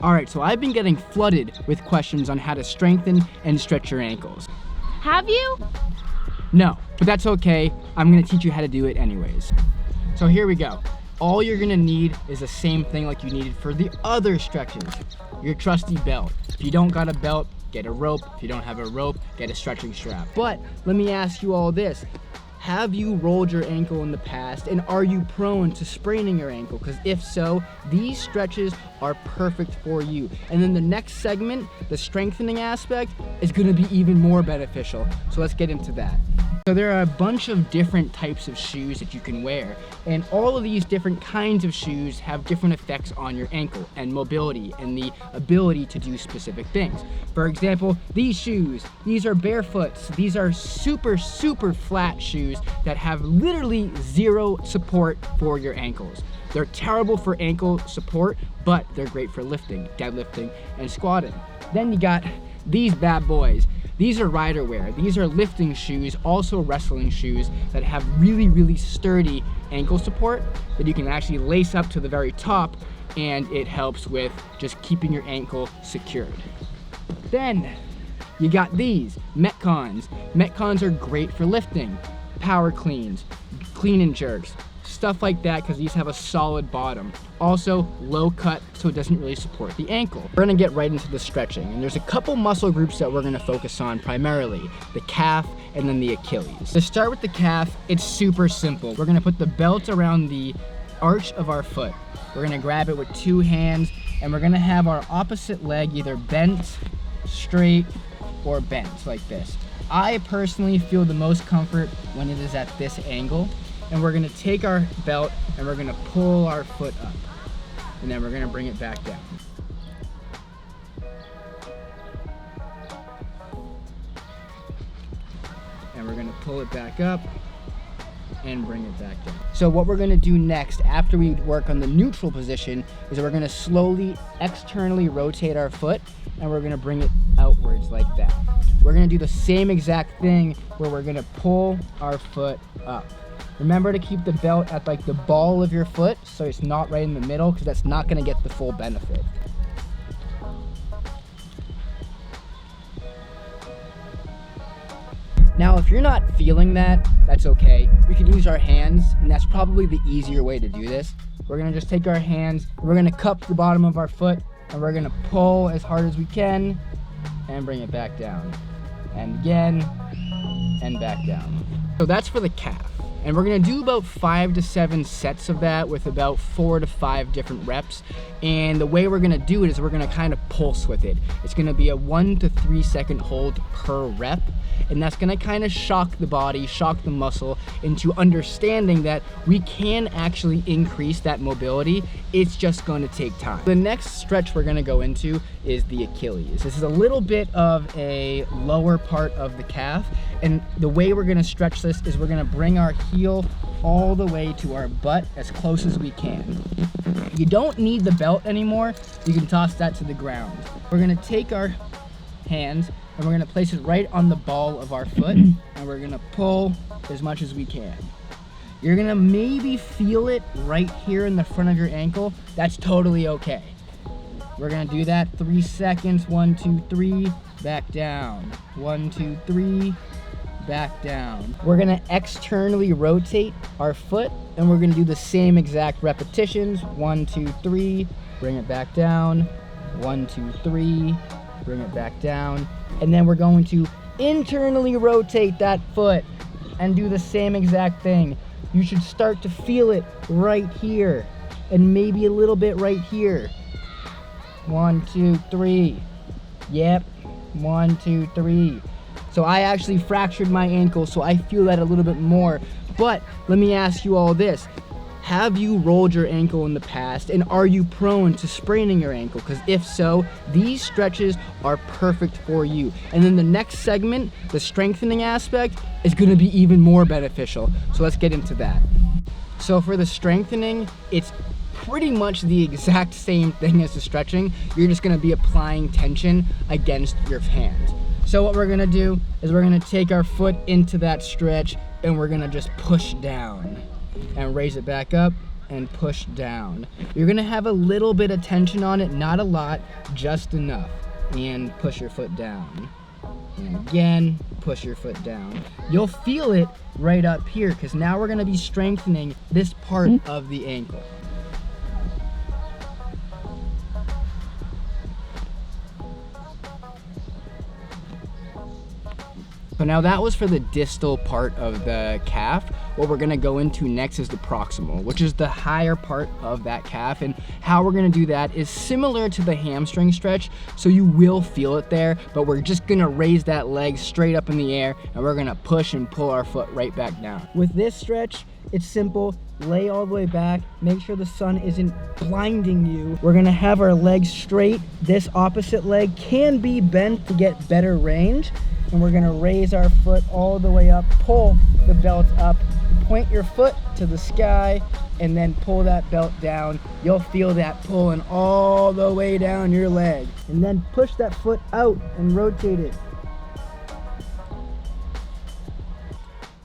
All right, so I've been getting flooded with questions on how to strengthen and stretch your ankles. Have you? No, but that's okay. I'm gonna teach you how to do it anyways. So here we go. All you're gonna need is the same thing like you needed for the other stretches. Your trusty belt. If you don't got a belt, get a rope. If you don't have a rope, get a stretching strap. But let me ask you all this. Have you rolled your ankle in the past, and are you prone to spraining your ankle? Because if so, these stretches are perfect for you. And then the next segment, the strengthening aspect, is gonna be even more beneficial. So let's get into that. So there are a bunch of different types of shoes that you can wear, and all of these different kinds of shoes have different effects on your ankle and mobility and the ability to do specific things. For example, these shoes, these are barefoots. These are super flat shoes that have literally zero support for your ankles. They're terrible for ankle support, but they're great for lifting, deadlifting, and squatting. Then you got these bad boys. These are rider wear. These are lifting shoes, also wrestling shoes that have really sturdy ankle support that you can actually lace up to the very top, and it helps with just keeping your ankle secured. Then you got these Metcons. Metcons are great for lifting, power cleans, clean and jerks, stuff like that, because these have a solid bottom. Also low cut, so it doesn't really support the ankle. We're gonna get right into the stretching, and there's a couple muscle groups that we're gonna focus on primarily, the calf and then the Achilles. To start with the calf, it's super simple. We're gonna put the belt around the arch of our foot. We're gonna grab it with two hands, and we're gonna have our opposite leg either bent, straight, or bent like this. I personally feel the most comfort when it is at this angle. And we're gonna take our belt and we're gonna pull our foot up. And then we're gonna bring it back down. And we're gonna pull it back up and bring it back down. So what we're gonna do next, after we work on the neutral position, is we're gonna slowly externally rotate our foot, and we're gonna bring it outwards like that. We're gonna do the same exact thing where we're gonna pull our foot up. Remember to keep the belt at like the ball of your foot, so it's not right in the middle, because that's not gonna get the full benefit. Now, if you're not feeling that, that's okay. We can use our hands, and that's probably the easier way to do this. We're gonna just take our hands, we're gonna cup the bottom of our foot, and we're gonna pull as hard as we can, and bring it back down. And again, and back down. So that's for the calf. And we're gonna do about 5 to 7 sets of that with about 4 to 5 different reps. And the way we're gonna do it is we're gonna kind of pulse with it. It's gonna be a 1 to 3 second hold per rep. And that's gonna kind of shock the body, shock the muscle into understanding that we can actually increase that mobility. It's just gonna take time. The next stretch we're gonna go into is the Achilles. This is a little bit of a lower part of the calf. And the way we're gonna stretch this is we're gonna bring our heel all the way to our butt as close as we can. You don't need the belt anymore. You can toss that to the ground. We're gonna take our hands and we're gonna place it right on the ball of our foot, and we're gonna pull as much as we can. You're gonna maybe feel it right here in the front of your ankle. That's totally okay. We're gonna do that 3 seconds. 1, 2, 3, back down. 1, 2, 3, back down. We're gonna externally rotate our foot, and we're gonna do the same exact repetitions. 1, 2, 3, bring it back down. 1, 2, 3, bring it back down. And then we're going to internally rotate that foot and do the same exact thing. You should start to feel it right here, and maybe a little bit right here. 1, 2, 3. Yep, 1, 2, 3. So I actually fractured my ankle, so I feel that a little bit more. But let me ask you all this. Have you rolled your ankle in the past, and are you prone to spraining your ankle? Because if so, these stretches are perfect for you. And then the next segment, the strengthening aspect, is gonna be even more beneficial. So let's get into that. So for the strengthening, it's pretty much the exact same thing as the stretching. You're just gonna be applying tension against your hands. So what we're gonna do is we're gonna take our foot into that stretch, and we're gonna just push down and raise it back up and push down. You're gonna have a little bit of tension on it, not a lot, just enough. And push your foot down. And again, push your foot down. You'll feel it right up here because now we're gonna be strengthening this part of the ankle. So now that was for the distal part of the calf. What we're gonna go into next is the proximal, which is the higher part of that calf. And how we're gonna do that is similar to the hamstring stretch. So you will feel it there, but we're just gonna raise that leg straight up in the air and we're gonna push and pull our foot right back down. With this stretch, it's simple. Lay all the way back, make sure the sun isn't blinding you. We're gonna have our legs straight. This opposite leg can be bent to get better range. And we're gonna raise our foot all the way up, pull the belt up, point your foot to the sky, and then pull that belt down. You'll feel that pulling all the way down your leg. And then push that foot out and rotate it.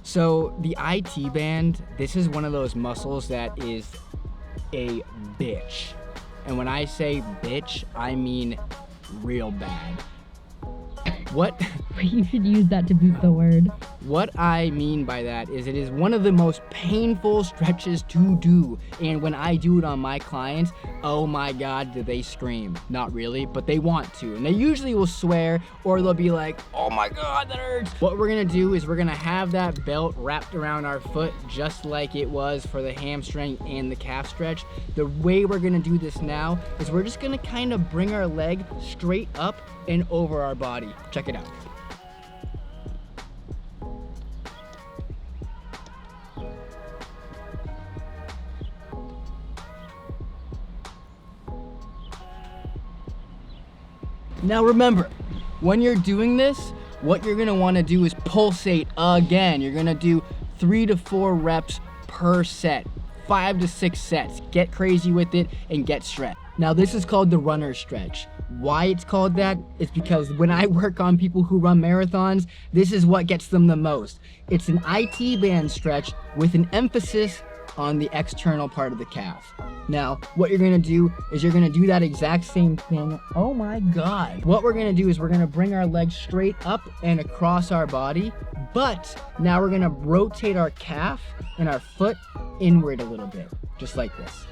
So the IT band, this is one of those muscles that is a bitch. And when I say bitch, I mean real bad. What? You should use that to boot the word. What I mean by that is it is one of the most painful stretches to do. And when I do it on my clients, oh my God, do they scream. Not really, but they want to. And they usually will swear or they'll be like, oh my God, that hurts. What we're gonna do is we're gonna have that belt wrapped around our foot just like it was for the hamstring and the calf stretch. The way we're gonna do this now is we're just gonna kind of bring our leg straight up and over our body. Check it out. Now remember, when you're doing this, what you're gonna wanna do is pulsate again. You're gonna do 3 to 4 reps per set, 5 to 6 sets. Get crazy with it and get stretched. Now this is called the runner stretch. Why it's called that is because when I work on people who run marathons, this is what gets them the most. It's an IT band stretch with an emphasis on the external part of the calf. Now, what you're gonna do is you're gonna do that exact same thing. Oh my God. What we're gonna do is we're gonna bring our legs straight up and across our body, but now we're gonna rotate our calf and our foot inward a little bit, just like this.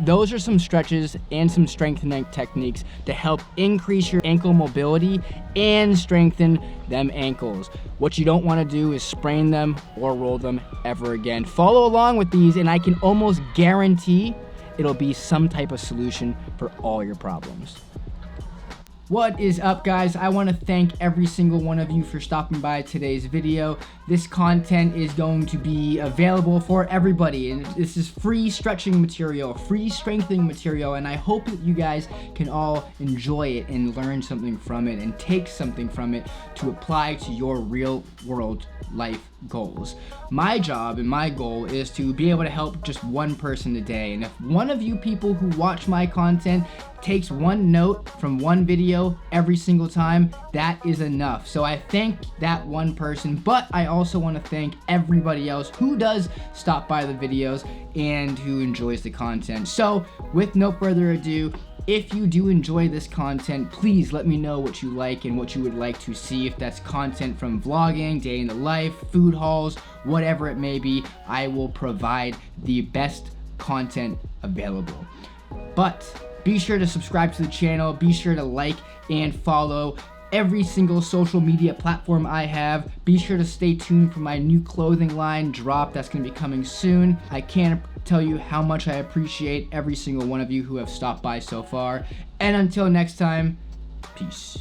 Those are some stretches and some strengthening techniques to help increase your ankle mobility and strengthen them ankles. What you don't want to do is sprain them or roll them ever again. Follow along with these and I can almost guarantee it'll be some type of solution for all your problems. What is up, guys? I want to thank every single one of you for stopping by today's video. This content is going to be available for everybody, and this is free stretching material, free strengthening material, and I hope that you guys can all enjoy it and learn something from it and take something from it to apply to your real world life goals. My job and my goal is to be able to help just one person a day, and if one of you people who watch my content takes one note from one video every single time, that is enough. So I thank that one person, but I also want to thank everybody else who does stop by the videos and who enjoys the content. So with no further ado, if you do enjoy this content, please let me know what you like and what you would like to see. If that's content from vlogging, day in the life, food hauls, whatever it may be, I will provide the best content available. But be sure to subscribe to the channel, be sure to like and follow every single social media platform I have. Be sure to stay tuned for my new clothing line drop that's going to be coming soon. I can't tell you how much I appreciate every single one of you who have stopped by so far. And until next time, peace.